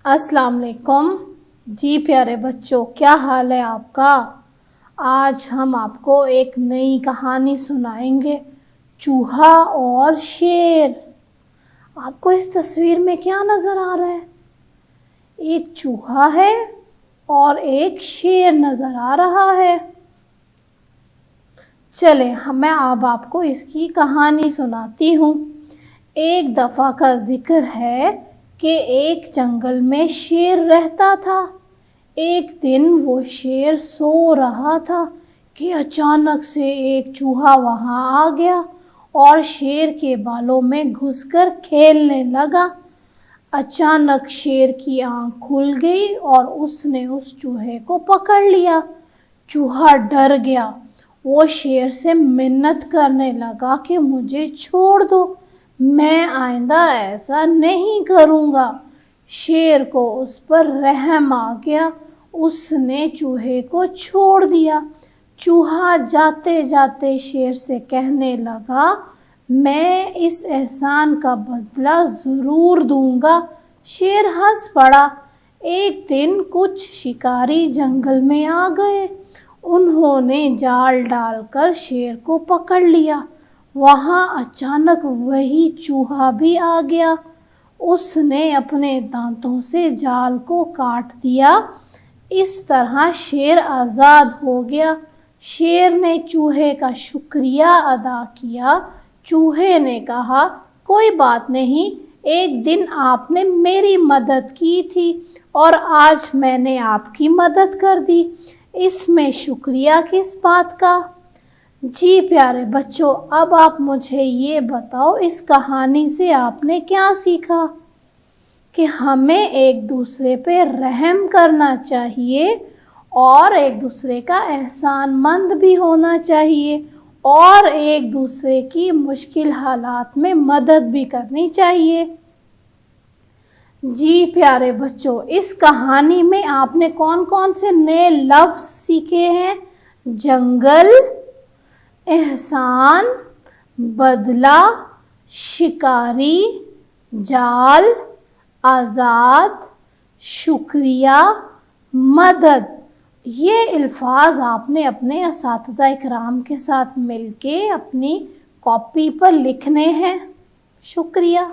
अस्सलाम वालेकुम। जी प्यारे बच्चों, क्या हाल है आपका। आज हम आपको एक नई कहानी सुनाएंगे, चूहा और शेर। आपको इस तस्वीर में क्या नज़र आ रहा है? एक चूहा है और एक शेर नज़र आ रहा है। चलें, मैं अब आपको इसकी कहानी सुनाती हूँ। एक दफ़ा का जिक्र है कि एक जंगल में शेर रहता था। एक दिन वो शेर सो रहा था कि अचानक से एक चूहा वहाँ आ गया और शेर के बालों में घुसकर खेलने लगा। अचानक शेर की आँख खुल गई और उसने उस चूहे को पकड़ लिया। चूहा डर गया। वो शेर से मिन्नत करने लगा कि मुझे छोड़ दो, मैं आइंदा ऐसा नहीं करूँगा। शेर को उस पर रहम आ गया। उसने चूहे को छोड़ दिया। चूहा जाते जाते शेर से कहने लगा, मैं इस एहसान का बदला ज़रूर दूंगा। शेर हंस पड़ा। एक दिन कुछ शिकारी जंगल में आ गए। उन्होंने जाल डालकर शेर को पकड़ लिया। वहाँ अचानक वही चूहा भी आ गया। उसने अपने दांतों से जाल को काट दिया। इस तरह शेर आज़ाद हो गया। शेर ने चूहे का शुक्रिया अदा किया। चूहे ने कहा, कोई बात नहीं, एक दिन आपने मेरी मदद की थी और आज मैंने आपकी मदद कर दी, इसमें शुक्रिया किस बात का। जी प्यारे बच्चों, अब आप मुझे ये बताओ, इस कहानी से आपने क्या सीखा? कि हमें एक दूसरे पे रहम करना चाहिए और एक दूसरे का एहसानमंद भी होना चाहिए और एक दूसरे की मुश्किल हालात में मदद भी करनी चाहिए। जी प्यारे बच्चों, इस कहानी में आपने कौन कौन से नए लफ्ज़ सीखे हैं? जंगल, एहसान, बदला, शिकारी, जाल, आज़ाद, शुक्रिया, मदद। ये अल्फाज आपने अपने असातिज़ा इकराम के साथ मिलके अपनी कॉपी पर लिखने हैं। शुक्रिया।